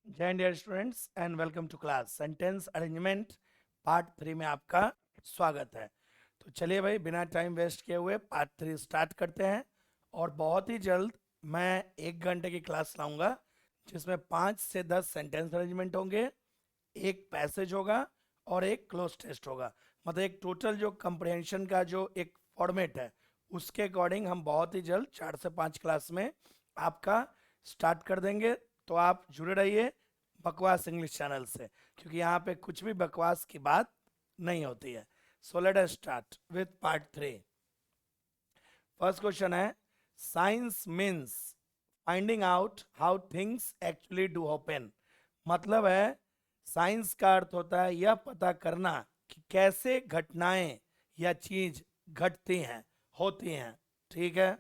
जय dear students and welcome to class. Sentence arrangement part 3 में आपका स्वागत है। तो चलिए भाई, बिना टाइम वेस्ट किए हुए पार्ट 3 स्टार्ट करते हैं। और बहुत ही जल्द मैं 1 घंटे की क्लास लाऊंगा जिसमें 5 से 10 सेंटेंस अरेंजमेंट होंगे, एक पैसेज होगा और एक क्लोज टेस्ट होगा। मतलब एक टोटल जो कंप्रहेंशन का जो एक फॉर्मेट है उसके अकॉर्डिंग हम बहुत ही जल्द 4 से 5 क्लास में आपका स्टार्ट कर देंगे। तो आप जुड़े रहिए बकवास इंग्लिश चैनल से, क्योंकि यहाँ पे कुछ भी बकवास की बात नहीं होती है। So let us start with part 3। First question है, science means finding out how things actually do happen. मतलब है साइंस का अर्थ होता है यह पता करना कि कैसे घटनाएं या चीज घटती हैं, होती हैं। ठीक है,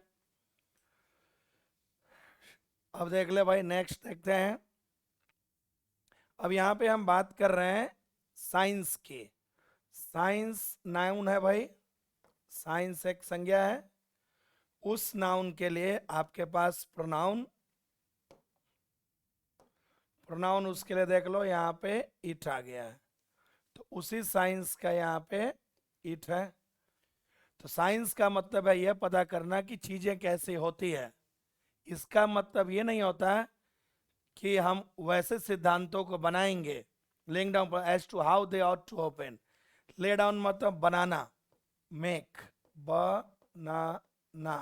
अब देख ले भाई, नेक्स्ट देखते हैं। अब यहाँ पे हम बात कर रहे हैं साइंस की। साइंस नाउन है भाई, साइंस एक संज्ञा है। उस नाउन के लिए आपके पास प्रोनाउन, प्रोनाउन उसके लिए देख लो, यहाँ पे इट आ गया है। तो उसी साइंस का यहाँ पे इट है। तो साइंस का मतलब है यह पता करना कि चीजें कैसे होती है। इसका मतलब ये नहीं होता है कि हम वैसे सिद्धांतों को बनाएंगे, laying down as to how they ought to open. Lay down मतलब बनाना, मेक, बनाना।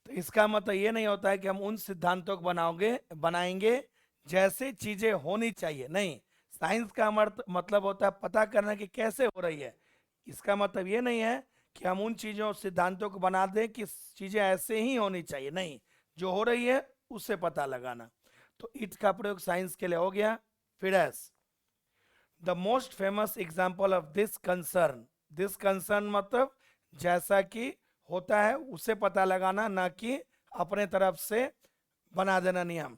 तो इसका मतलब ये नहीं होता है कि हम उन सिद्धांतों को बनाएंगे जैसे चीजें होनी चाहिए, नहीं। साइंस का मतलब होता है पता करना कि कैसे हो रही है। इसका मतलब ये नहीं है कि हम उन चीजों सिद्धांतों को बना दें कि चीजें ऐसे ही होनी चाहिए, नहीं। जो हो रही है उससे पता लगाना। तो इट का प्रयोग साइंस के लिए हो गया। फिर S the most famous example of this concern मतलब जैसा कि होता है उसे पता लगाना, ना कि अपने तरफ से बना देना नियम।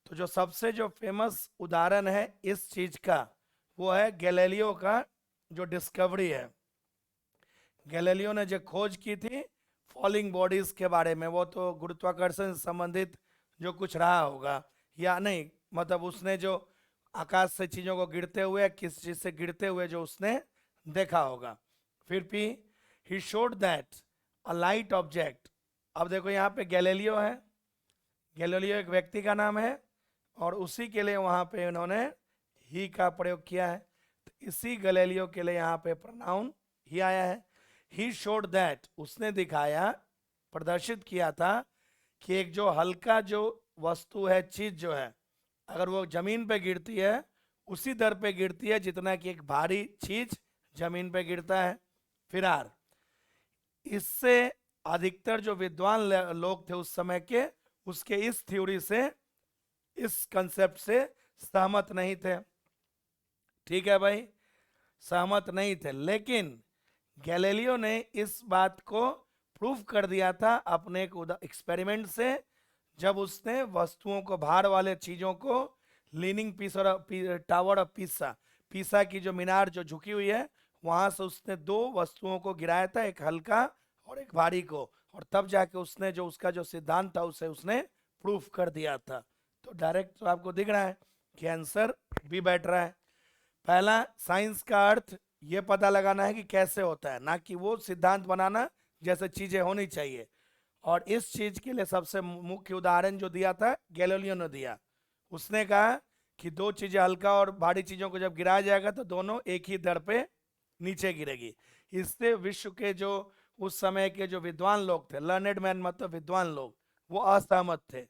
तो जो सबसे जो फेमस उदाहरण है इस चीज का वो है गैलीलियो का जो डिस्कवरी है। गैलीलियो ने जो खोज की थी फॉलिंग बॉडीज के बारे में, वो तो गुरुत्वाकर्षण से संबंधित जो कुछ रहा होगा या नहीं, मतलब उसने जो आकाश से चीजों को गिरते हुए, किस चीज से गिरते हुए जो उसने देखा होगा। फिर भी he showed that a light object. अब देखो यहाँ पे गैलीलियो है, गैलीलियो एक व्यक्ति का नाम है और उसी के लिए वहां पे उन्होंने ही का प्रयोग किया है। तो इसी गैलीलियो के लिए यहाँ पे प्रोनाउन ही आया है। ही शोड दैट उसने दिखाया, प्रदर्शित किया था कि एक जो हल्का जो वस्तु है, चीज जो है, अगर वो जमीन पे गिरती है उसी दर पे गिरती है जितना कि एक भारी चीज जमीन पे गिरता है। फिर आर, इससे अधिकतर जो विद्वान लोग थे उस समय के, उसके इस थ्योरी से, इस कंसेप्ट से सहमत नहीं थे। ठीक है भाई, सहमत नहीं थे, लेकिन गैलीलियो ने इस बात को प्रूफ कर दिया था अपने एक एक्सपेरिमेंट से, जब उसने वस्तुओं को, भार वाले चीजों को, लीनिंग पीस और टावर ऑफ पीसा, पीसा की जो मीनार जो झुकी हुई है वहां से उसने दो वस्तुओं को गिराया था, एक हल्का और एक भारी को, और तब जाके उसने जो उसका जो सिद्धांत था उसे उसने प्रूफ कर दिया था। तो डायरेक्ट तो आपको दिख रहा है कि आंसर बी बैठ रहा है। पहला, साइंस का अर्थ ये पता लगाना है कि कैसे होता है, ना कि वो सिद्धांत बनाना जैसे चीजें होनी चाहिए। और इस चीज के लिए सबसे मुख्य उदाहरण जो दिया था गैलीलियो ने दिया। उसने कहा कि दो चीजें, हल्का और भारी चीजों को जब गिराया जाएगा तो दोनों एक ही दर पे नीचे गिरेगी। इससे विश्व के जो उस समय के जो विद्वान लोग थे, लर्नेड मैन मतलब विद्वान लोग, वो असहमत थे।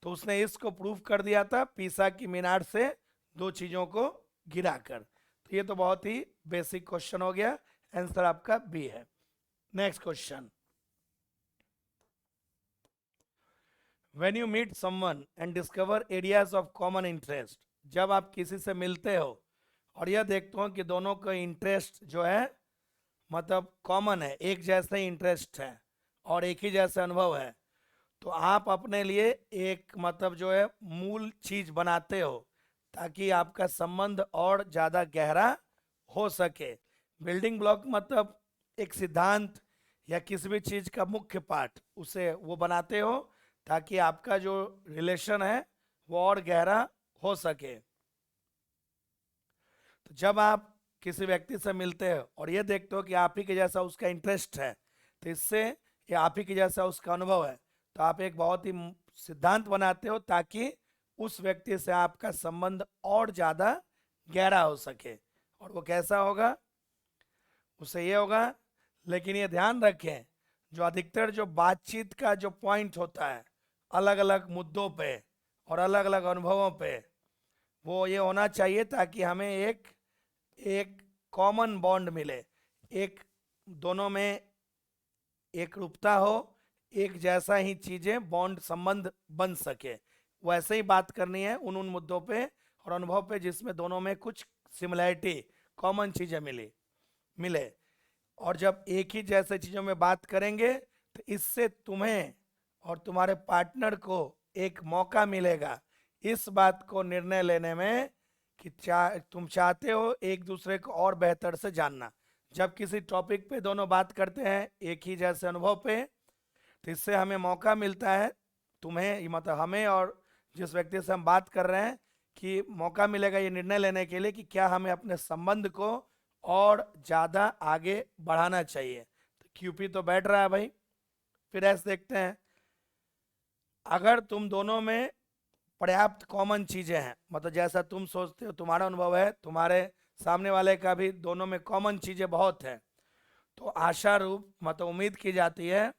तो उसने इसको प्रूफ कर दिया था पीसा की मीनार से दो चीजों को गिराकर। तो ये तो बहुत ही बेसिक क्वेश्चन हो गया, आंसर आपका बी है। Next question, when you meet someone and discover areas of common interest. जब आप किसी से मिलते हो और यह देखते हो कि दोनों का इंटरेस्ट जो है मतलब कॉमन है, एक जैसे इंटरेस्ट है और एक ही जैसा अनुभव है, तो आप अपने लिए एक मतलब जो है मूल चीज बनाते हो ताकि आपका संबंध और ज्यादा गहरा हो सके। बिल्डिंग ब्लॉक मतलब एक सिद्धांत या किसी भी चीज का मुख्य पार्ट, उसे वो बनाते हो ताकि आपका जो रिलेशन है वो और गहरा हो सके। तो जब आप किसी व्यक्ति से मिलते हो और ये देखते हो कि आप ही के जैसा उसका इंटरेस्ट है, तो इससे ये आप ही के जैसा उसका अनुभव है, तो आप एक बहुत ही सिद्धांत बनाते हो ताकि उस व्यक्ति से आपका संबंध और ज़्यादा गहरा हो सके। और वो कैसा होगा, उससे ये होगा, लेकिन ये ध्यान रखें, जो अधिकतर जो बातचीत का जो पॉइंट होता है अलग अलग मुद्दों पे और अलग अलग अनुभवों पे, वो ये होना चाहिए ताकि हमें एक एक कॉमन बॉन्ड मिले, एक दोनों में एक रूपता हो, एक जैसा ही चीजें बॉन्ड संबंध बन सके। वैसे ही बात करनी है उन उन मुद्दों पे और अनुभव पे जिसमें दोनों में कुछ सिमिलैरिटी, कॉमन चीजें मिले। और जब एक ही जैसे चीजों में बात करेंगे तो इससे तुम्हें और तुम्हारे पार्टनर को एक मौका मिलेगा इस बात को निर्णय लेने में कि तुम चाहते हो एक दूसरे को और बेहतर से जानना। जब किसी टॉपिक पे दोनों बात करते हैं एक ही जैसे अनुभव पे, तो इससे हमें मौका मिलता है, तुम्हें मतलब हमें और जिस व्यक्ति से हम बात कर रहे हैं, कि मौका मिलेगा ये निर्णय लेने के लिए कि क्या हमें अपने संबंध को और ज़्यादा आगे बढ़ाना चाहिए। तो क्यूपी तो बैठ रहा है भाई। फिर ऐसे देखते हैं, अगर तुम दोनों में पर्याप्त कॉमन चीज़ें हैं, मतलब जैसा तुम सोचते हो, तुम्हारा अनुभव है, तुम्हारे सामने वाले का भी, दोनों में कॉमन चीज़ें बहुत हैं, तो आशा रूप मतलब उम्मीद की जाती है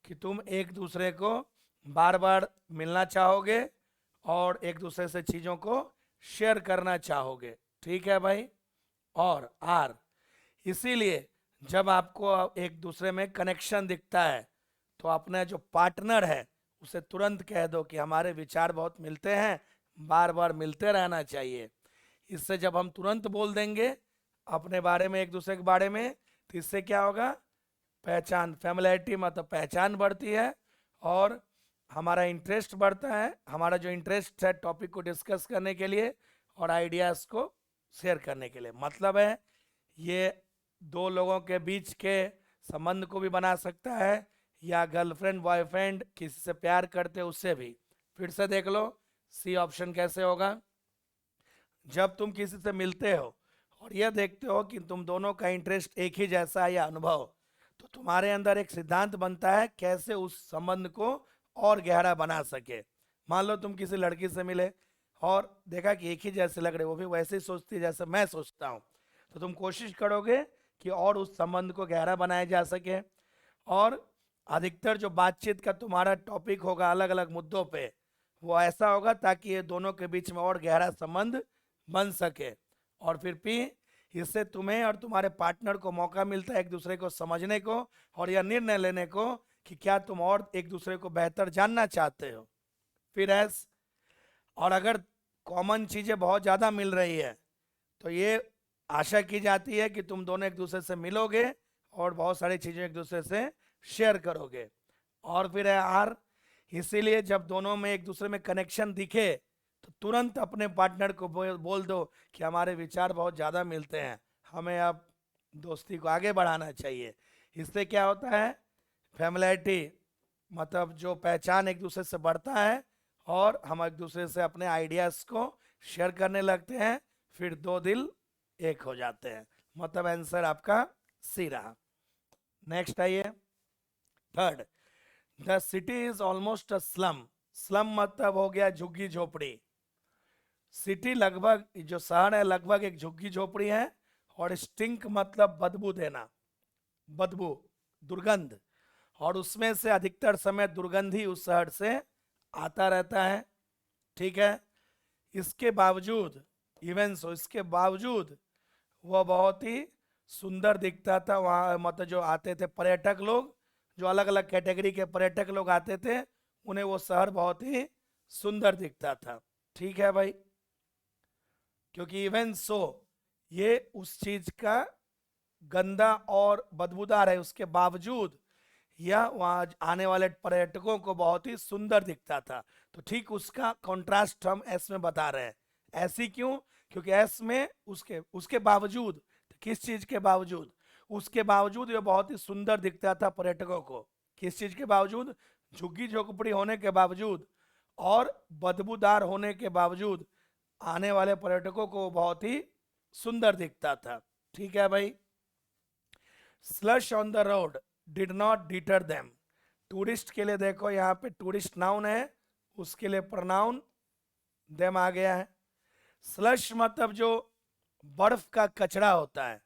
कि तुम एक दूसरे को बार बार मिलना चाहोगे और एक दूसरे से चीज़ों को शेयर करना चाहोगे। ठीक है भाई। और आर, इसीलिए जब आपको एक दूसरे में कनेक्शन दिखता है तो अपना जो पार्टनर है उसे तुरंत कह दो कि हमारे विचार बहुत मिलते हैं, बार बार मिलते रहना चाहिए। इससे जब हम तुरंत बोल देंगे अपने बारे में, एक दूसरे के बारे में, तो इससे क्या होगा, पहचान, फैमिलियरिटी मतलब पहचान बढ़ती है और हमारा इंटरेस्ट बढ़ता है। हमारा जो इंटरेस्ट है टॉपिक को डिस्कस करने के लिए और आइडियाज़ को शेयर करने के लिए, मतलब है ये दो लोगों के बीच के संबंध को भी बना सकता है, या गर्लफ्रेंड बॉयफ्रेंड किसी से प्यार करते उससे भी। फिर से देख लो सी ऑप्शन कैसे होगा। जब तुम किसी से मिलते हो और यह देखते हो कि तुम दोनों का इंटरेस्ट एक ही जैसा है या अनुभव, तो तुम्हारे अंदर एक सिद्धांत बनता है कैसे उस संबंध को और गहरा बना सके। मान लो तुम किसी लड़की से मिले और देखा कि एक ही जैसे लग रहे, वो भी वैसे ही सोचती है जैसे मैं सोचता हूँ, तो तुम कोशिश करोगे कि और उस संबंध को गहरा बनाया जा सके। और अधिकतर जो बातचीत का तुम्हारा टॉपिक होगा अलग अलग मुद्दों पे, वो ऐसा होगा ताकि ये दोनों के बीच में और गहरा संबंध बन सके। और फिर पी, इससे तुम्हें और तुम्हारे पार्टनर को मौका मिलता है एक दूसरे को समझने को और यह निर्णय लेने को कि क्या तुम और एक दूसरे को बेहतर जानना चाहते हो। फिर एस, और अगर कॉमन चीज़ें बहुत ज़्यादा मिल रही है तो ये आशा की जाती है कि तुम दोनों एक दूसरे से मिलोगे और बहुत सारी चीज़ें एक दूसरे से शेयर करोगे। और फिर है आर, इसीलिए जब दोनों में एक दूसरे में कनेक्शन दिखे तो तुरंत अपने पार्टनर को बोल दो कि हमारे विचार बहुत ज़्यादा मिलते हैं, हमें अब दोस्ती को आगे बढ़ाना चाहिए। इससे क्या होता है, फैमिलियरिटी मतलब जो पहचान एक दूसरे से बढ़ता है और हम एक दूसरे से अपने आइडियाज़ को शेयर करने लगते हैं, फिर दो दिल एक हो जाते हैं। मतलब आंसर आपका सी रहा। नेक्स्ट आइए, third, the city is almost a slum. Slum मतलब हो गया झुग्गी झोपड़ी। सिटी लगभग, जो शहर है लगभग एक झुग्गी झोपड़ी है। और स्टिंक मतलब बदबू देना, बदबू, दुर्गंध, और उसमें से अधिकतर समय दुर्गंध ही उस शहर से आता रहता है। ठीक है। इसके बावजूद, इवन सो, इसके बावजूद वह बहुत ही सुंदर दिखता था। वहाँ मतलब जो आते थे पर्यटक लोग, जो अलग अलग कैटेगरी के पर्यटक लोग आते थे, उन्हें वो शहर बहुत ही सुंदर दिखता था। ठीक है भाई। क्योंकि इवन सो ये उस चीज का गंदा और बदबूदार है, उसके बावजूद यह वहाँ आने वाले पर्यटकों को बहुत ही सुंदर दिखता था। तो ठीक उसका कॉन्ट्रास्ट हम एस में बता रहे हैं। ऐसी क्यों? क्योंकि एस में उसके उसके बावजूद, तो किस चीज के बावजूद? उसके बावजूद यह बहुत ही सुंदर दिखता था पर्यटकों को। किस चीज के बावजूद? झुग्गी झोंपड़ी होने के बावजूद और बदबूदार होने के बावजूद आने वाले पर्यटकों को बहुत ही सुंदर दिखता था। ठीक है भाई। Slush on the road did not deter them. Tourist के लिए देखो यहाँ पे टूरिस्ट नाउन है, उसके लिए प्रोनाउन देम आ गया है। स्लश मतलब जो बर्फ का कचरा होता है।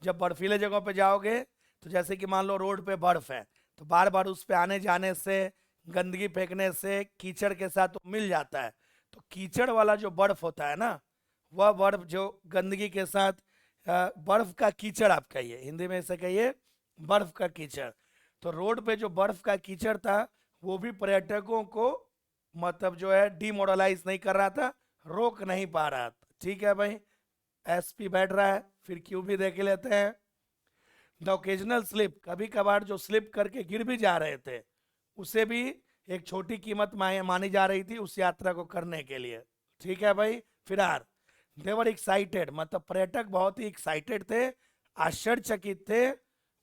जब बर्फीले जगहों पे जाओगे तो जैसे कि मान लो रोड पे बर्फ है, तो बार बार उस पे आने जाने से, गंदगी फेंकने से कीचड़ के साथ वो मिल जाता है। तो कीचड़ वाला जो बर्फ होता है ना, वह बर्फ जो गंदगी के साथ, बर्फ का कीचड़ आप कहिए, हिंदी में इसे कहिए बर्फ का कीचड़। तो रोड पे जो बर्फ का कीचड़ था वो भी पर्यटकों को मतलब जो है डिमोरलाइज नहीं कर रहा था, रोक नहीं पा रहा था। ठीक है भाई। एसपी बैठ रहा है, फिर क्यू भी देख लेते हैं। द ओकेजनल स्लिप, कभी कभार जो स्लिप करके गिर भी जा रहे थे, उसे भी एक छोटी कीमत मानी जा रही थी उस यात्रा को करने के लिए। ठीक है भाई। फिरार, देवर एक्साइटेड, मतलब पर्यटक बहुत ही एक्साइटेड थे, आश्चर्यचकित थे।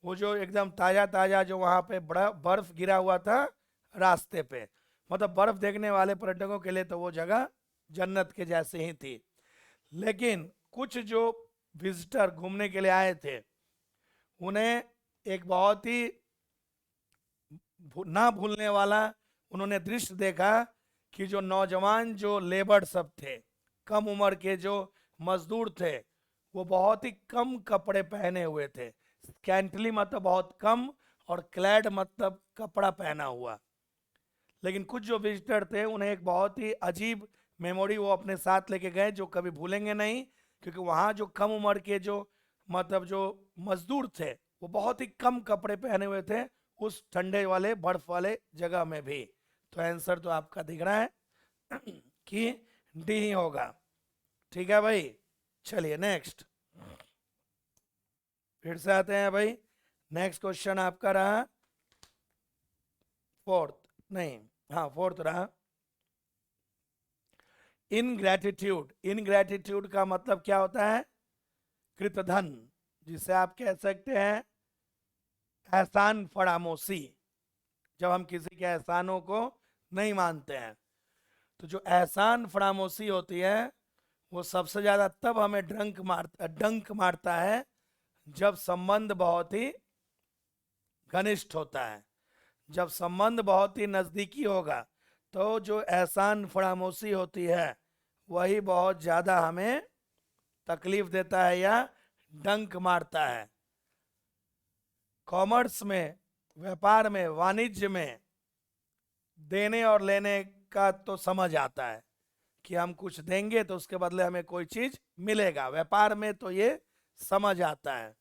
वो जो एकदम ताजा ताजा जो वहां पे बड़ा बर्फ गिरा हुआ था रास्ते पे, मतलब बर्फ देखने वाले पर्यटकों के लिए तो वो जगह जन्नत के जैसे ही थी। लेकिन कुछ जो विजिटर घूमने के लिए आए थे, उन्हें एक बहुत ही ना भूलने वाला उन्होंने दृश्य देखा कि जो नौजवान जो लेबर सब थे, कम उम्र के जो मजदूर थे, वो बहुत ही कम कपड़े पहने हुए थे। स्कैंटली मतलब बहुत कम, और क्लैड मतलब कपड़ा पहना हुआ। लेकिन कुछ जो विजिटर थे उन्हें एक बहुत ही अजीब मेमोरी वो अपने साथ लेके गए जो कभी भूलेंगे नहीं। क्योंकि वहाँ जो कम उम्र के जो मतलब जो मजदूर थे, वो बहुत ही कम कपड़े पहने हुए थे उस ठंडे वाले बर्फ वाले जगह में भी। तो आंसर तो आपका दिख रहा है कि डी ही होगा। ठीक है भाई। चलिए नेक्स्ट, फिर से आते हैं भाई। नेक्स्ट क्वेश्चन आपका रहा फोर्थ, नहीं, हाँ फोर्थ रहा। इनग्रैटिट्यूड, इनग्रैटिट्यूड का मतलब क्या होता है? कृतधन, जिसे आप कह सकते हैं एहसान फरामोशी, जब हम किसी के एहसानों को नहीं मानते हैं। तो जो एहसान फरामोशी होती है वो सबसे ज़्यादा तब हमें डंक मारता है जब संबंध बहुत ही घनिष्ठ होता है। जब संबंध बहुत ही नज़दीकी होगा तो जो एहसान फरामोशी होती है वही बहुत ज़्यादा हमें तकलीफ देता है या डंक मारता है। कॉमर्स में, व्यापार में, वाणिज्य में देने और लेने का तो समझ आता है कि हम कुछ देंगे तो उसके बदले हमें कोई चीज मिलेगा, व्यापार में तो ये समझ आता है।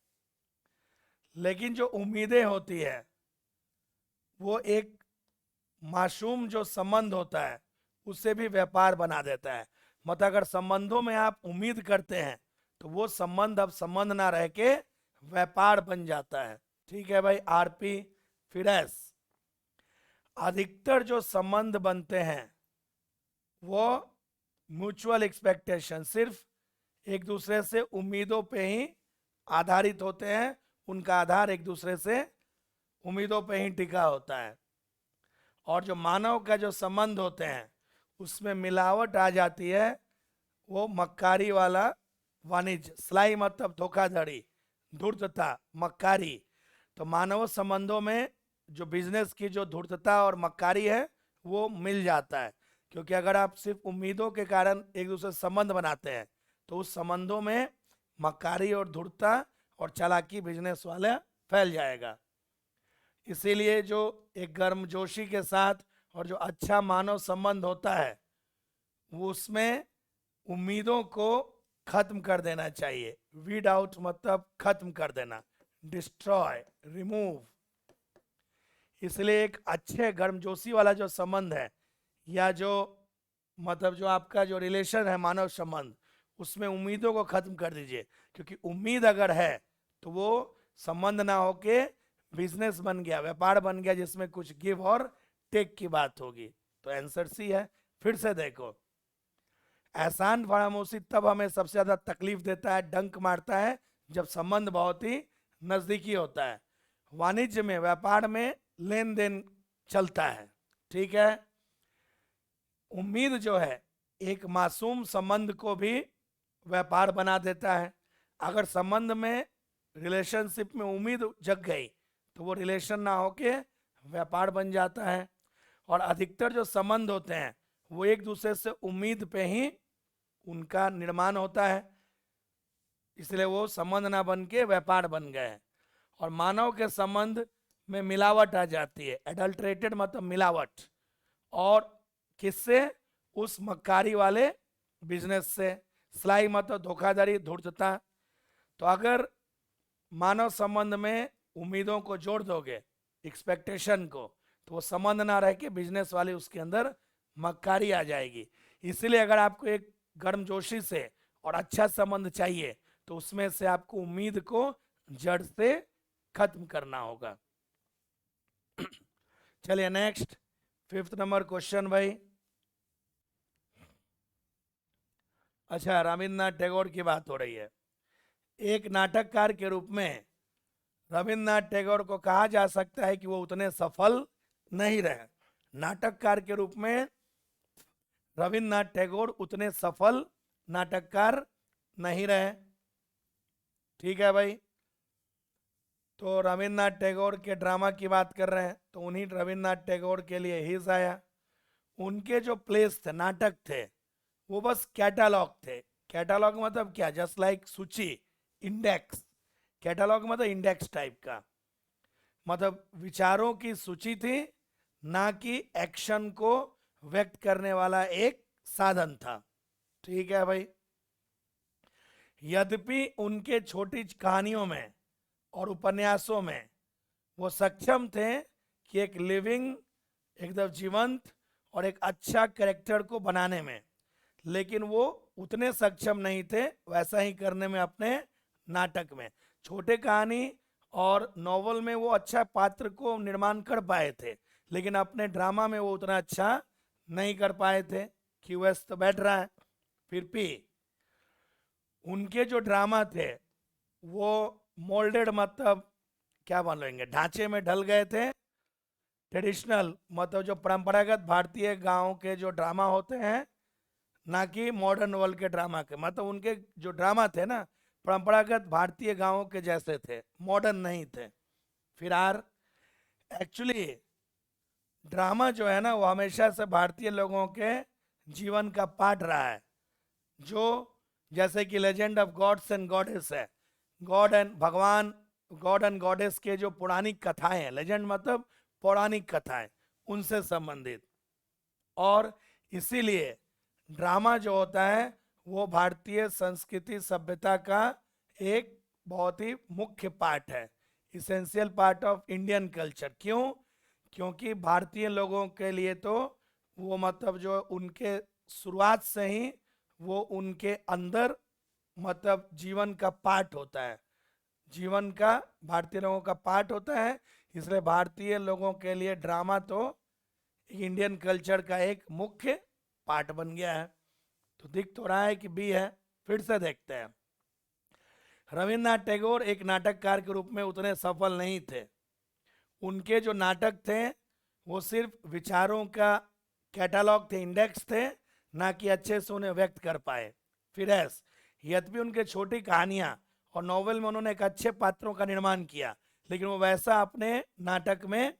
लेकिन जो उम्मीदें होती है वो एक मासूम जो संबंध होता है उसे भी व्यापार बना देता है। मतलब अगर संबंधों में आप उम्मीद करते हैं तो वो संबंध अब संबंध ना रह के व्यापार बन जाता है। ठीक है भाई। आरपी, फिर एस। अधिकतर जो संबंध बनते हैं वो म्यूचुअल एक्सपेक्टेशन, सिर्फ एक दूसरे से उम्मीदों पे ही आधारित होते हैं। उनका आधार एक दूसरे से उम्मीदों पे ही टिका होता है। और जो मानव का जो संबंध होते हैं उसमें मिलावट आ जाती है, वो मक्कारी वाला वाणिज्य। स्लाई मतलब धोखाधड़ी, धूर्तता, मक्कारी। तो मानव संबंधों में जो बिजनेस की जो धूर्तता और मक्कारी है वो मिल जाता है। क्योंकि अगर आप सिर्फ उम्मीदों के कारण एक दूसरे से संबंध बनाते हैं तो उस संबंधों में मक्कारी और धूर्तता और चालाकी बिजनेस वाला फैल जाएगा। इसीलिए जो एक गर्मजोशी के साथ और जो अच्छा मानव संबंध होता है वो उसमें उम्मीदों को खत्म कर देना चाहिए। वीड आउट मतलब खत्म कर देना, डिस्ट्रॉय, रिमूव। इसलिए एक अच्छे गर्मजोशी वाला जो संबंध है या जो मतलब जो आपका जो रिलेशन है मानव संबंध, उसमें उम्मीदों को खत्म कर दीजिए। क्योंकि उम्मीद अगर है तो वो संबंध ना होके बिजनेस बन गया, व्यापार बन गया, जिसमें कुछ गिव और टेक की बात होगी। तो आंसर सी है। फिर से देखो, एहसान फरामोशी तब हमें सबसे ज्यादा तकलीफ देता है, डंक मारता है, जब संबंध बहुत ही नजदीकी होता है। वाणिज्य में, व्यापार में लेन देन चलता है। ठीक है। उम्मीद जो है एक मासूम संबंध को भी व्यापार बना देता है। अगर संबंध में, रिलेशनशिप में उम्मीद जग गई तो वो रिलेशन ना होके व्यापार बन जाता है। और अधिकतर जो संबंध होते हैं वो एक दूसरे से उम्मीद पे ही उनका निर्माण होता है, इसलिए वो संबंध ना बन के व्यापार बन गए हैं। और मानव के संबंध में मिलावट आ जाती है, एडल्ट्रेटेड मतलब मिलावट। और किससे? उस मक्कारी वाले बिजनेस से। सिलाई मतलब धोखाधड़ी, धूर्तता। तो अगर मानव संबंध में उम्मीदों को जोड़ दोगे, एक्सपेक्टेशन को, तो वो संबंध ना रह के बिजनेस वाली उसके अंदर मक्कारी आ जाएगी। इसलिए अगर आपको एक गर्मजोशी से और अच्छा संबंध चाहिए तो उसमें से आपको उम्मीद को जड़ से खत्म करना होगा। चलिए नेक्स्ट, 5th नंबर क्वेश्चन भाई। अच्छा, रविन्द्रनाथ टैगोर की बात हो रही है। एक नाटककार के रूप में रविन्द्रनाथ टैगोर को कहा जा सकता है कि वो उतने सफल नहीं रहे। नाटककार के रूप में रविन्द्रनाथ टैगोर उतने सफल नाटककार नहीं रहे। ठीक है भाई। तो रविन्द्रनाथ टैगोर के ड्रामा की बात कर रहे हैं तो उन्हीं रविन्द्रनाथ टैगोर के लिए हिज आया। उनके जो प्लेस थे, नाटक थे, वो बस कैटालॉग थे। कैटालॉग मतलब क्या? जस्ट लाइक सूची, इंडेक्स। कैटालॉग मतलब इंडेक्स टाइप का, मतलब विचारों की सूची थी, ना कि एक्शन को व्यक्त करने वाला एक साधन था। ठीक है भाई। यद्यपि उनके छोटी कहानियों में और उपन्यासों में वो सक्षम थे कि एक लिविंग, एकदम जीवंत और एक अच्छा कैरेक्टर को बनाने में, लेकिन वो उतने सक्षम नहीं थे वैसा ही करने में अपने नाटक में। छोटे कहानी और नॉवल में वो अच्छा पात्र को निर्माण कर पाए थे, लेकिन अपने ड्रामा में वो उतना अच्छा नहीं कर पाए थे। क्यूएस तो बैठ रहा है। फिर भी उनके जो ड्रामा थे वो मोल्डेड मतलब क्या बोलेंगे, ढांचे में ढल गए थे। ट्रेडिशनल मतलब जो परंपरागत भारतीय गांव के जो ड्रामा होते हैं, ना कि मॉडर्न वर्ल्ड के ड्रामा के। मतलब उनके जो ड्रामा थे ना, परंपरागत भारतीय गांवों के जैसे थे, मॉडर्न नहीं थे। फिर आर एक्चुअली ड्रामा जो है ना वो हमेशा से भारतीय लोगों के जीवन का पार्ट रहा है। जो जैसे कि legend of gods and goddess है, गॉड एंड भगवान, गॉड एंड गॉडेस के जो पौराणिक कथाएं हैं, लेजेंड मतलब पौराणिक कथाएं, उनसे संबंधित। और इसीलिए ड्रामा जो होता है वो भारतीय संस्कृति सभ्यता का एक बहुत ही मुख्य पार्ट है, essential part of Indian culture. क्यों? क्योंकि भारतीय लोगों के लिए तो वो मतलब जो उनके शुरुआत से ही वो उनके अंदर मतलब जीवन का पार्ट होता है, जीवन का भारतीय लोगों का पार्ट होता है। इसलिए भारतीय लोगों के लिए ड्रामा तो इंडियन कल्चर का एक मुख्य पार्ट बन गया है। तो दिख तो रहा है कि बी है। फिर से देखते हैं। रविन्द्रनाथ टैगोर एक नाटककार के रूप में उतने सफल नहीं थे। उनके जो नाटक थे वो सिर्फ विचारों का कैटालॉग थे, इंडेक्स थे, ना कि अच्छे से उन्हें व्यक्त कर पाए। फिर यद्यपि उनके छोटी कहानियां और नॉवेल में उन्होंने एक अच्छे पात्रों का निर्माण किया, लेकिन वो वैसा अपने नाटक में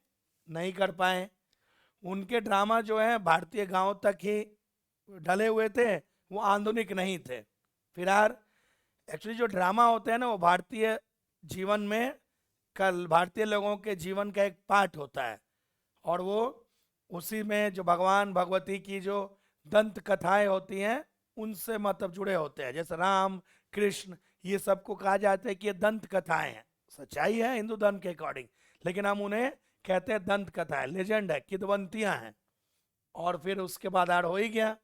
नहीं कर पाए। उनके ड्रामा जो है भारतीय गांव तक ही ढले हुए थे, वो आधुनिक नहीं थे। फिर एक्चुअली जो ड्रामा होते हैं ना वो भारतीय जीवन में, कल भारतीय लोगों के जीवन का एक पार्ट होता है। और वो उसी में जो भगवान भगवती की जो दंत कथाएं होती हैं उनसे मतलब जुड़े होते हैं। जैसे राम कृष्ण, ये सबको कहा जाता है कि ये दंत कथाएं हैं। सच्चाई है हिंदू धर्म के अकॉर्डिंग, लेकिन हम उन्हें कहते हैं दंत कथाएं, लेजेंड है, किदवंतियां हैं। और फिर उसके बाद आड़ हो ही गया।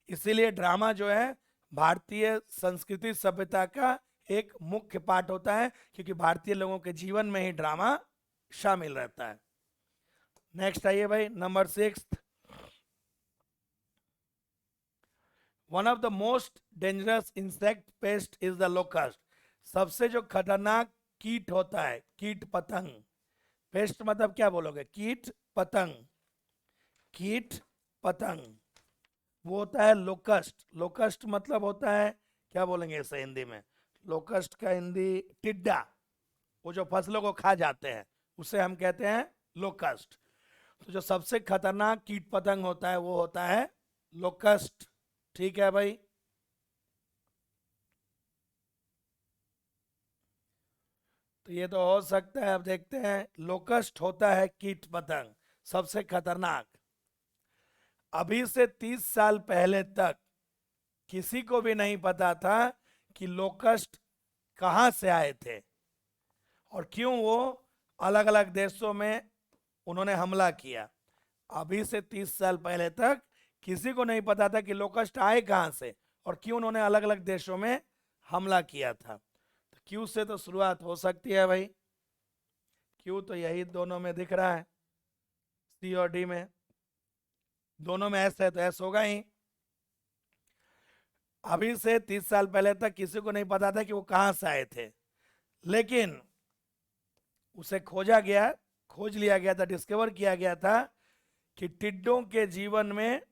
इसीलिए ड्रामा जो है भारतीय संस्कृति सभ्यता का एक मुख्य पार्ट होता है, क्योंकि भारतीय लोगों के जीवन में ही ड्रामा शामिल रहता है। नेक्स्ट आइए भाई, number 6। One of the most dangerous insect pest is the locust. सबसे जो खतरनाक कीट होता है, कीट पतंग। पेस्ट मतलब क्या बोलोगे? कीट पतंग, कीट पतंग। वो होता है लोकस्ट। लोकस्ट मतलब होता है, क्या बोलेंगे इसे हिंदी में, लोकस्ट का हिंदी टिड्डा। वो जो फसलों को खा जाते हैं उसे हम कहते हैं लोकस्ट। तो जो सबसे खतरनाक कीट पतंग होता है वो होता है लोकस्ट। ठीक है भाई। तो ये तो हो सकता है, अब देखते हैं। लोकस्ट होता है कीट पतंग सबसे खतरनाक। अभी से 30 साल पहले तक किसी को भी नहीं पता था कि लोकस्ट कहां से आए थे और क्यों वो अलग अलग देशों में उन्होंने हमला किया। अभी से 30 साल पहले तक किसी को नहीं पता था कि लोकस्ट आए कहां से और क्यों उन्होंने अलग अलग देशों में हमला किया था। तो क्यू से तो शुरुआत हो सकती है भाई। क्यू तो यही दोनों में दिख रहा है, सी और डी में। दोनों में एस है तो एस होगा ही। अभी से 30 साल पहले तक किसी को नहीं पता था कि वो कहां से आए थे, लेकिन उसे खोजा गया, खोज लिया गया था, डिस्कवर किया गया था कि टिड्डों के जीवन में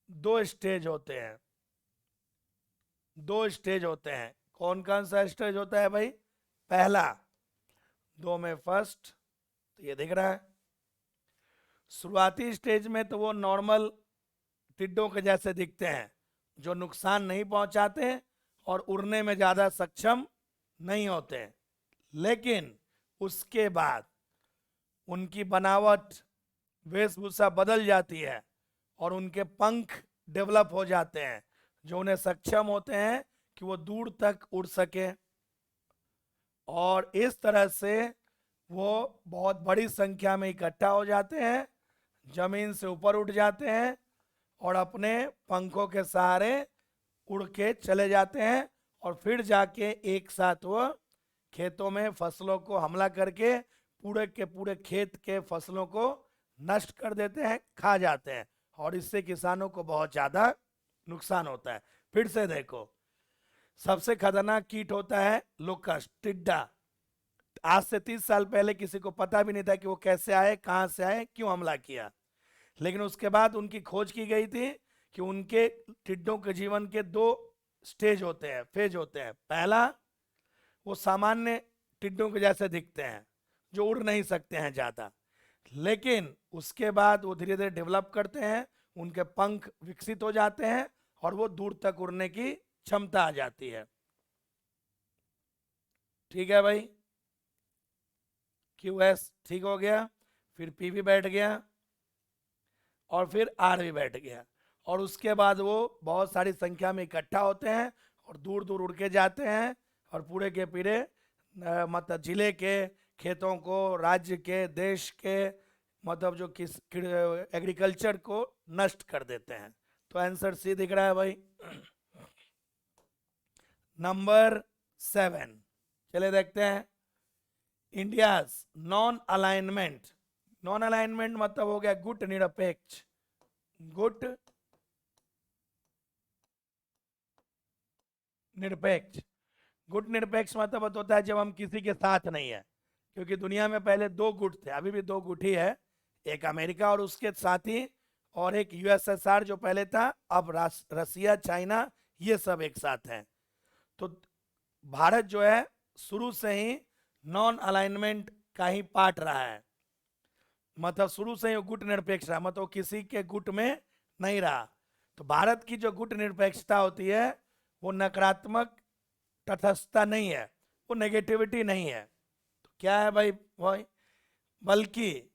दो स्टेज होते हैं। दो स्टेज होते हैं। कौन कौन सा स्टेज होता है भाई? पहला, दो में फर्स्ट, तो ये दिख रहा है। शुरुआती स्टेज में तो वो नॉर्मल टिड्डों के जैसे दिखते हैं, जो नुकसान नहीं पहुंचाते और उड़ने में ज़्यादा सक्षम नहीं होते। लेकिन उसके बाद उनकी बनावट, वेशभूषा बदल जाती है और उनके पंख डेवलप हो जाते हैं जो उन्हें सक्षम होते हैं कि वो दूर तक उड़ सके। और इस तरह से वो बहुत बड़ी संख्या में इकट्ठा हो जाते हैं, जमीन से ऊपर उठ जाते हैं और अपने पंखों के सहारे उड़ के चले जाते हैं और फिर जाके एक साथ वो खेतों में फसलों को हमला करके पूरे के पूरे खेत के फसलों को नष्ट कर देते हैं, खा जाते हैं और इससे किसानों को बहुत ज़्यादा नुकसान होता है। फिर से देखो, सबसे खतरनाक कीट होता है लोकस्ट, टिड्डा। आज से 30 साल पहले किसी को पता भी नहीं था कि वो कैसे आए, कहां से आए, क्यों हमला किया। लेकिन उसके बाद उनकी खोज की गई थी कि उनके टिड्डों के जीवन के दो स्टेज होते हैं, फेज होते हैं। पहला, वो सामान्य टिड्डों के जैसे दिखते हैं जो उड़ नहीं सकते हैं ज़्यादा, लेकिन उसके बाद वो धीरे धीरे डेवलप करते हैं, उनके पंख विकसित हो जाते हैं और वो दूर तक उड़ने की क्षमता आ जाती है। ठीक है भाई। क्यू एस ठीक हो गया, फिर पी भी बैठ गया और फिर आर भी बैठ गया। और उसके बाद वो बहुत सारी संख्या में इकट्ठा होते हैं और दूर दूर उड़ के जाते हैं और पूरे के पूरे मतलब जिले के खेतों को, राज्य के, देश के, मतलब जो किस एग्रीकल्चर को नष्ट कर देते हैं। तो आंसर सी दिख रहा है भाई। नंबर 7, चले देखते हैं। India's non alignment. Non alignment मतलब हो गया गुट निरपेक्ष। गुट निरपेक्ष। गुट निरपेक्ष मतलब होता है जब हम किसी के साथ नहीं है, क्योंकि दुनिया में पहले दो गुट थे, अभी भी दो गुट ही है, एक अमेरिका और उसके साथी, और एक यूएसएसआर जो पहले था, अब रसिया, चाइना, ये सब एक साथ हैं। तो भारत जो है शुरू से ही नॉन अलाइनमेंट का ही पार्ट रहा है, मतलब शुरू से ही गुट निरपेक्ष रहा, मतलब किसी के गुट में नहीं रहा। तो भारत की जो गुट निरपेक्षता होती है वो नकारात्मक तटस्थता नहीं है, वो नेगेटिविटी नहीं है। तो क्या है भाई भाई, बल्कि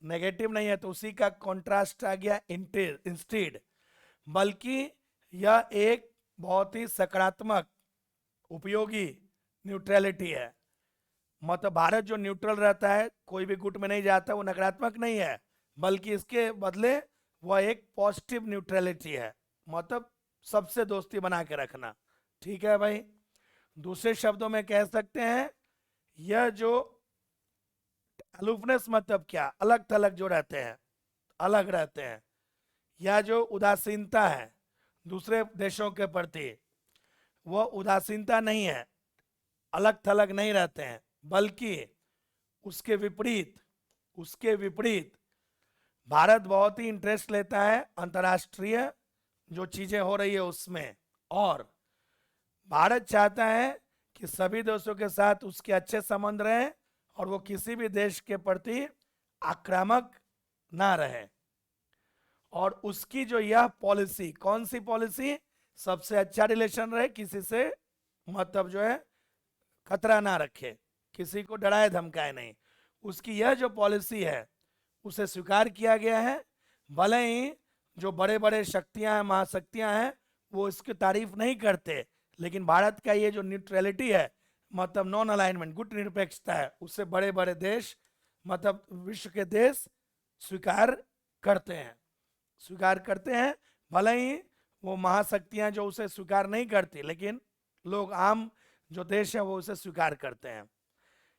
नेगेटिव नहीं है, तो उसी का कॉन्ट्रास्ट आ गया इंस्टीड, बल्कि यह एक बहुत ही सकारात्मक, उपयोगी न्यूट्रलिटी है। मतलब भारत जो न्यूट्रल रहता है, कोई भी गुट में नहीं जाता, वो नकारात्मक नहीं है, बल्कि इसके बदले वह एक पॉजिटिव न्यूट्रलिटी है, मतलब सबसे दोस्ती बना के रखना। ठीक है भाई। दूसरे शब्दों में कह सकते हैं, यह जो अलूफनेस मतलब क्या, अलग थलग जो रहते हैं, अलग रहते हैं, या जो उदासीनता है दूसरे देशों के प्रति, वह उदासीनता नहीं है, अलग थलग नहीं रहते हैं, बल्कि उसके विपरीत, उसके विपरीत भारत बहुत ही इंटरेस्ट लेता है अंतर्राष्ट्रीय जो चीजें हो रही है उसमें, और भारत चाहता है कि सभी देशों के साथ उसके अच्छे संबंध रहें और वो किसी भी देश के प्रति आक्रामक ना रहे। और उसकी जो यह पॉलिसी, कौन सी पॉलिसी, सबसे अच्छा रिलेशन रहे, किसी से मतलब जो है खतरा ना रखे, किसी को डराए धमकाए नहीं, उसकी यह जो पॉलिसी है उसे स्वीकार किया गया है। भले ही जो बड़े बड़े शक्तियां हैं, महाशक्तियां हैं, वो इसकी तारीफ नहीं करते, लेकिन भारत का ये जो न्यूट्रलिटी है, मतलब नॉन अलाइनमेंट, गुट निरपेक्षता है, उससे बड़े बड़े देश, मतलब विश्व के देश स्वीकार करते हैं, स्वीकार करते हैं। भले ही वो महाशक्तियां जो उसे स्वीकार नहीं करती, लेकिन लोग, आम जो देश है, वो उसे स्वीकार करते हैं।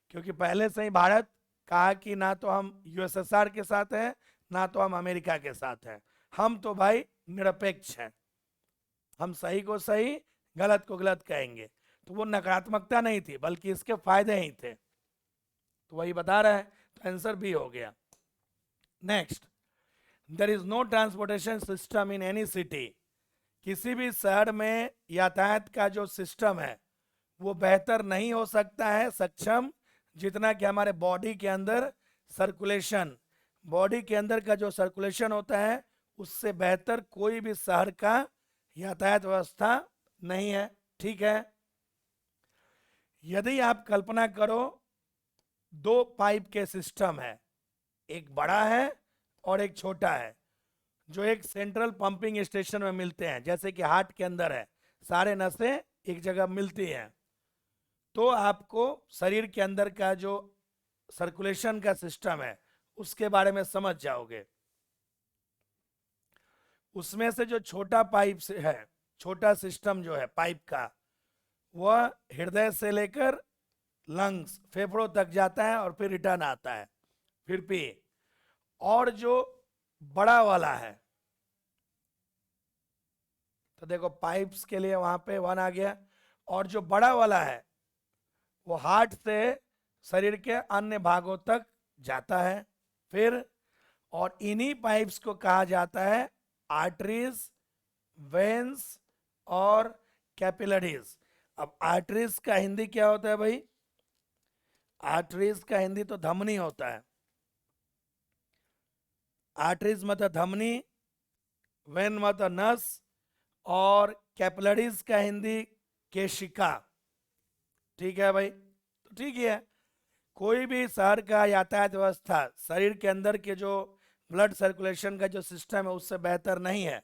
क्योंकि पहले से ही भारत कहा कि ना तो हम यूएसएसआर के साथ हैं, ना तो हम अमेरिका के साथ हैं, हम तो भाई निरपेक्ष हैं, हम सही को सही, गलत को गलत कहेंगे। तो वो नकारात्मकता नहीं थी, बल्कि इसके फायदे ही थे। तो वही बता रहा है, तो आंसर बी हो गया। Next, there is no transportation system in any city. किसी भी शहर में यातायात का जो सिस्टम है वो बेहतर नहीं हो सकता है, सक्षम, जितना कि हमारे बॉडी के अंदर सर्कुलेशन, बॉडी के अंदर का जो सर्कुलेशन होता है उससे बेहतर कोई भी शहर का यातायात व्यवस्था नहीं है। ठीक है, यदि आप कल्पना करो दो पाइप के सिस्टम है, एक बड़ा है और एक छोटा है, जो एक सेंट्रल पंपिंग स्टेशन में मिलते हैं, जैसे कि हार्ट के अंदर है, सारे नसें एक जगह मिलती हैं, तो आपको शरीर के अंदर का जो सर्कुलेशन का सिस्टम है उसके बारे में समझ जाओगे। उसमें से जो छोटा पाइप से है, छोटा सिस्टम जो है पाइप का, वह हृदय से लेकर लंग्स, फेफड़ों तक जाता है और फिर रिटर्न आता है, फिर पी। और जो बड़ा वाला है, तो देखो पाइप्स के लिए वहां पे वन आ गया, और जो बड़ा वाला है वो हार्ट से शरीर के अन्य भागों तक जाता है फिर, और इन्हीं पाइप्स को कहा जाता है आर्टरीज, वेन्स और कैपिलरीज। अब आर्टरीज का हिंदी क्या होता है भाई? आर्टरीज का हिंदी तो धमनी होता है। आर्टरीज मतलब धमनी, वेन मतलब नस, और कैपिलरीज का हिंदी केशिका। ठीक है भाई, तो ठीक है, कोई भी शहर का यातायात व्यवस्था शरीर के अंदर के जो ब्लड सर्कुलेशन का जो सिस्टम है उससे बेहतर नहीं है।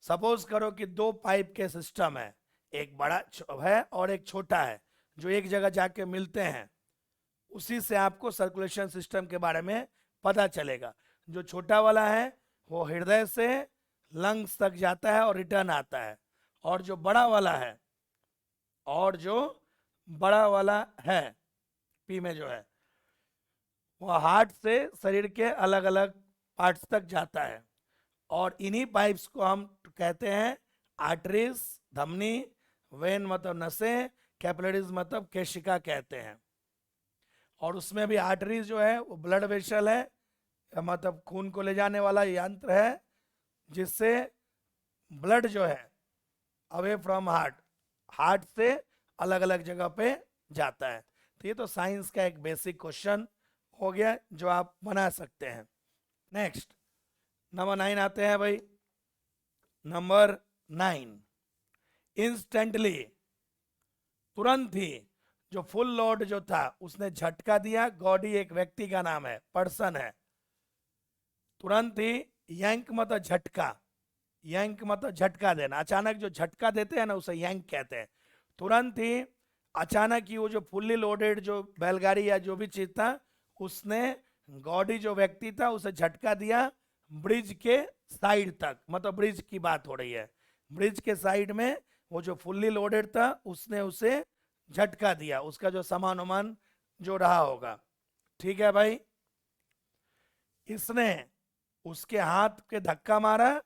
सपोज करो कि दो पाइप के सिस्टम है, एक बड़ा है और एक छोटा है, जो एक जगह जाके मिलते हैं, उसी से आपको सर्कुलेशन सिस्टम के बारे में पता चलेगा। जो छोटा वाला है वो हृदय से लंग्स तक जाता है और रिटर्न आता है, और जो बड़ा वाला है, और जो बड़ा वाला है पी में जो है, वो हार्ट से शरीर के अलग अलग पार्ट्स तक जाता है। और इन्हीं पाइप्स को हम कहते हैं आर्टरीज, धमनी, वेन मतलब नसें, कैपिलरीज मतलब केशिका कहते हैं। और उसमें भी आर्टरीज जो है वो ब्लड वेसल है, मतलब खून को ले जाने वाला यंत्र है, जिससे ब्लड जो है अवे फ्रॉम हार्ट, हार्ट से अलग अलग जगह पे जाता है। तो ये तो साइंस का एक बेसिक क्वेश्चन हो गया जो आप बना सकते हैं। नेक्स्ट, नंबर 9 आते हैं भाई। नंबर 9, इंस्टेंटली, तुरंत ही, जो फुल लोड जो था उसने झटका दिया। गॉडी एक व्यक्ति का नाम है, पर्सन है। तुरंत ही, यंक मतलब झटका, यंक मतलब झटका देना, अचानक जो झटका देते हैं ना उसे यंक कहते हैं। तुरंत ही, अचानक ही वो जो फुल्ली लोडेड जो बैलगाड़ी या जो भी चीज था, उसने गॉडी जो व्यक्ति था उसे झटका दिया ब्रिज के साइड तक, मतलब ब्रिज की बात हो रही है, ब्रिज के साइड में वो जो फुल्ली लोडेड था उसने उसे झटका दिया, उसका जो सामान वामान जो रहा होगा। ठीक है भाई, इसने उसके हाथ के धक्का मारा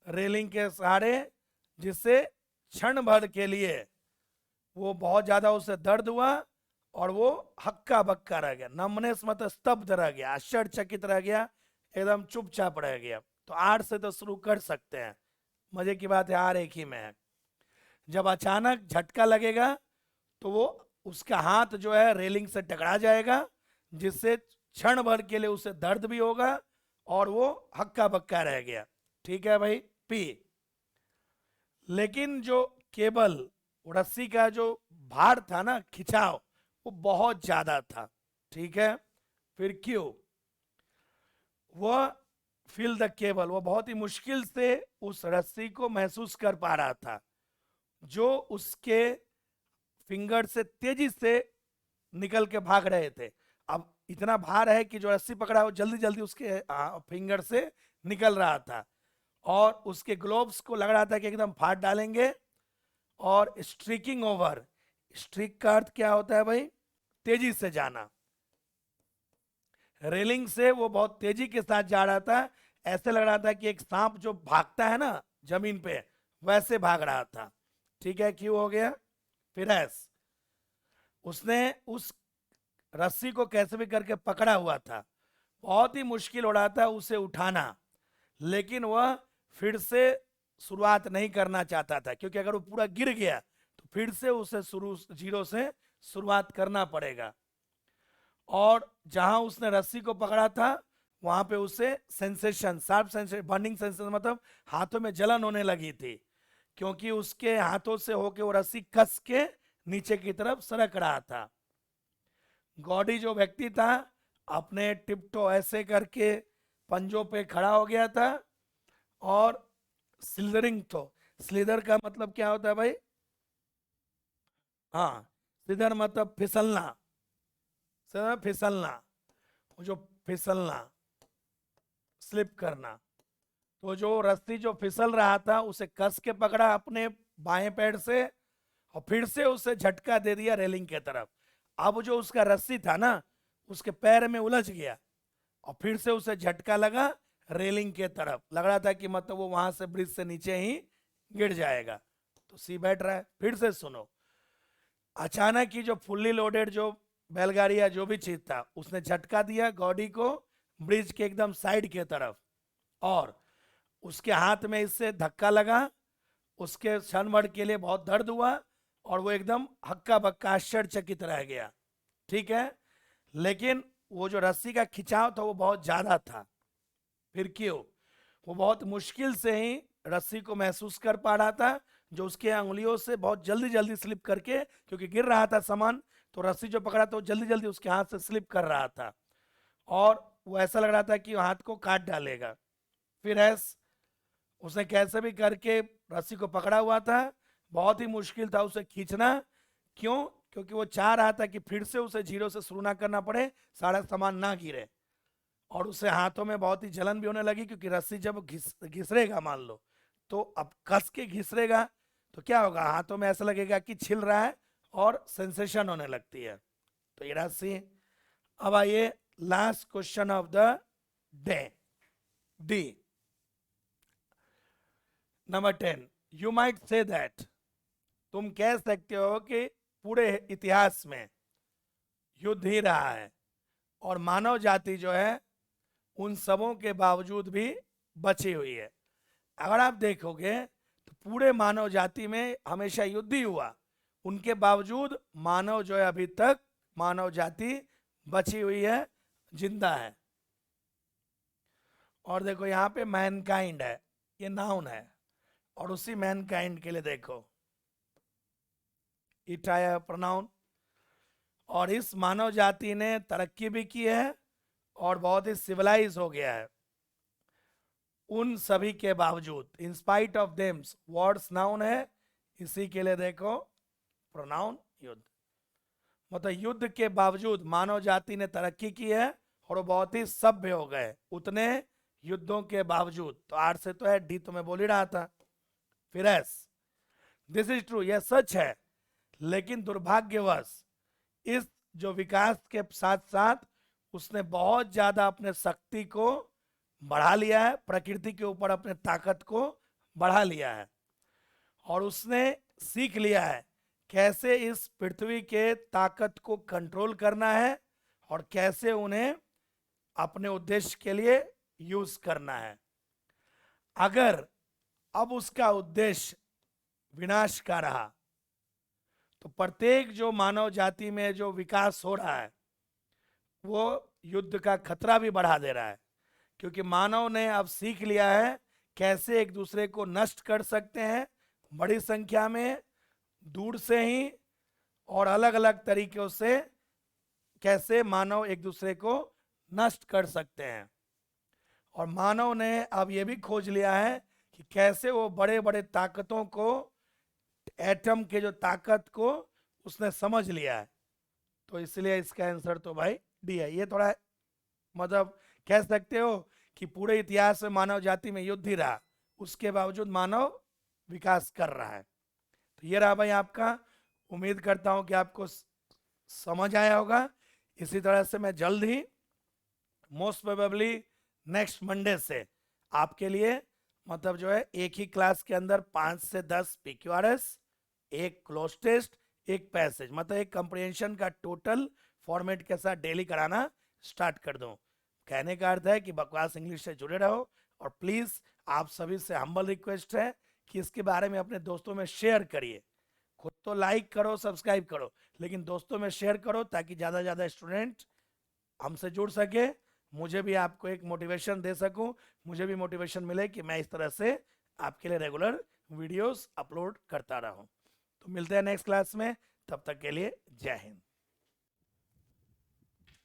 रेलिंग के सहारे, जिससे क्षण भर के लिए वो बहुत ज्यादा उसे दर्द हुआ और वो हक्का बक्का रह गया, नमनेस मतलब स्तब्ध रह गया, आश्चर्यचकित रह गया, एकदम चुपचाप रह गया। तो 8 से तो शुरू कर सकते हैं। मजे की बात है, आर एक ही में है। जब अचानक झटका लगेगा तो वो उसका हाथ जो है रेलिंग से टकरा जाएगा, जिससे क्षण भर के लिए उसे दर्द भी होगा और वो हक्का बक्का रह गया। ठीक है भाई, पी। लेकिन जो केबल रस्सी का जो भार था ना, खिंचाव, वो बहुत ज्यादा था। ठीक है, फिर क्यों? वह फील द केबल, वो बहुत ही मुश्किल से उस रस्सी को महसूस कर पा रहा था, जो उसके फिंगर से तेजी से निकल के भाग रहे थे। अब इतना भार है कि जो रस्सी पकड़ा वो जल्दी जल्दी उसके फिंगर से निकल रहा था, और उसके ग्लोव्स को लग रहा था कि एकदम फाड़ डालेंगे। और स्ट्रीकिंग ओवर, स्ट्रीक का अर्थ क्या होता है भाई? तेजी से जाना। रेलिंग से वो बहुत तेजी के साथ जा रहा था, ऐसे लग रहा था कि एक सांप जो भागता है ना जमीन पे, वैसे भाग रहा था। ठीक है, क्यों हो गया? फिर एस, उसने उस रस्सी को कैसे भी करके पकड़ा हुआ था, बहुत ही मुश्किल हो रहा था उसे उठाना, लेकिन वह फिर से शुरुआत नहीं करना चाहता था, क्योंकि अगर वो पूरा गिर गया तो फिर से उसे शुरू जीरो से शुरुआत करना पड़ेगा। और जहां उसने रस्सी को पकड़ा था वहां पे उसे sensation, sharp sensation, burning sensation, मतलब हाथों में जलन होने लगी थी, क्योंकि उसके हाथों से होके वो रस्सी कस के नीचे की तरफ सरक रहा था। गॉडी जो व्यक्ति था अपने टिप्टो ऐसे करके पंजों पे खड़ा हो गया था, और स्लिदरिंग, तो स्लिदर का मतलब क्या होता है भाई? हाँ, स्लिदर मतलब फिसलना, फिसलना, वो जो फिसलना, स्लिप करना। तो जो रस्सी जो फिसल रहा था उसे कस के पकड़ा अपने बाएं पैर से, और फिर से उसे झटका दे दिया रेलिंग के तरफ। अब जो उसका रस्सी था ना उसके पैर में उलझ गया, और फिर से उसे झटका लगा रेलिंग के तरफ, लग रहा था कि मतलब वो वहां से ब्रिज से नीचे ही गिर जाएगा। तो सी बैठ रहा है, फिर से सुनो। अचानक ही जो फुल्ली लोडेड जो बैलगाड़ी या जो भी चीज था उसने झटका दिया गॉडी को ब्रिज के एकदम साइड के तरफ, और उसके हाथ में इससे धक्का लगा। उसके क्षण भर के लिए बहुत दर्द हुआ, और वो एकदम हक्का बक्का आश्चर्यचकित रह गया। ठीक है, लेकिन वो जो रस्सी का खिंचाव था वो बहुत ज्यादा था। फिर क्यों? वो बहुत मुश्किल से ही रस्सी को महसूस कर पा रहा था, जो उसके अंगुलियों से बहुत जल्दी जल्दी स्लिप करके, क्योंकि गिर रहा था सामान, तो रस्सी जो पकड़ा था वो जल्दी जल्दी उसके हाथ से स्लिप कर रहा था, और वो ऐसा लग रहा था कि वो हाथ को काट डालेगा। फिर ऐस, उसने कैसे भी करके रस्सी को पकड़ा हुआ था, बहुत ही मुश्किल था उसे खींचना। क्यों? क्योंकि वो चाह रहा था कि फिर से उसे जीरो से शुरू ना करना पड़े, सारा सामान ना गिरे। और उसे हाथों में बहुत ही जलन भी होने लगी, क्योंकि रस्सी जब घिसरेगा मान लो, तो अब कस के घिसरेगा तो क्या होगा, हाथों में ऐसा लगेगा कि छिल रहा है, और सेंसेशन होने लगती है। तो ये रस्सी। अब आइए last question of the day, D, number 10। You might say that, तुम कह सकते हो कि पूरे इतिहास में युद्ध ही रहा है, और मानव जाति जो है उन सबों के बावजूद भी बची हुई है। अगर आप देखोगे तो पूरे मानव जाति में हमेशा युद्ध ही हुआ, उनके बावजूद मानव जो है अभी तक, मानव जाति बची हुई है, जिंदा है। और देखो यहाँ पे मैनकाइंड है, ये नाउन है, और उसी मैनकाइंड के लिए देखो इट आया प्रोनाउन। और इस मानव जाति ने तरक्की भी की है और बहुत ही सिविलाइज हो गया है, उन सभी के बावजूद। In spite of them's, words noun है, इसी के लिए देखो प्रोनाउन युद्ध। मतलब युद्ध के बावजूद मानव जाति ने तरक्की की है, और वो बहुत ही सभ्य हो गए उतने युद्धों के बावजूद। तो आर से तो है, डी तो मैं बोल ही रहा था। फिर एस, दिस इज ट्रू, यह सच है, लेकिन दुर्भाग्यवश इस जो विकास के साथ साथ उसने बहुत ज्यादा अपने शक्ति को बढ़ा लिया है, प्रकृति के ऊपर अपने ताकत को बढ़ा लिया है, और उसने सीख लिया है कैसे इस पृथ्वी के ताकत को कंट्रोल करना है और कैसे उन्हें अपने उद्देश्य के लिए यूज करना है। अगर अब उसका उद्देश्य विनाश का रहा तो प्रत्येक जो मानव जाति में जो विकास हो रहा है वो युद्ध का खतरा भी बढ़ा दे रहा है, क्योंकि मानव ने अब सीख लिया है कैसे एक दूसरे को नष्ट कर सकते हैं बड़ी संख्या में, दूर से ही और अलग अलग तरीकों से कैसे मानव एक दूसरे को नष्ट कर सकते हैं। और मानव ने अब ये भी खोज लिया है कि कैसे वो बड़े बड़े ताकतों को, एटम के जो ताकत को उसने समझ लिया है। तो इसलिए इसका आंसर तो भाई डी है। ये थोड़ा मतलब कह सकते हो कि पूरे इतिहास में मानव जाति में युद्ध ही रहा, उसके बावजूद मानव विकास कर रहा है। तो ये रहा भाई आपका। उम्मीद करता हूं कि आपको समझ आया होगा। इसी तरह से मैं जल्द ही मोस्ट प्रोबेबली नेक्स्ट मंडे से आपके लिए मतलब जो है एक ही क्लास के अंदर 5 से 10 PQRS, एक क्लोज टेस्ट, एक पैसेज, मतलब एक कंप्रिहेंशन का टोटल फॉर्मेट के साथ डेली कराना स्टार्ट कर दूं। कहने का अर्थ है कि बकवास इंग्लिश से जुड़े रहो। और प्लीज आप सभी से हम्बल रिक्वेस्ट है कि इसके बारे में अपने दोस्तों में शेयर करिए। खुद तो लाइक करो, सब्सक्राइब करो, लेकिन दोस्तों में शेयर करो ताकि ज़्यादा से ज़्यादा स्टूडेंट हमसे जुड़ सके, मुझे भी आपको एक मोटिवेशन दे सकूं, मुझे भी मोटिवेशन मिले कि मैं इस तरह से आपके लिए रेगुलर वीडियोस अपलोड करता रहूं। तो मिलते हैं नेक्स्ट क्लास में, तब तक के लिए जय हिंद।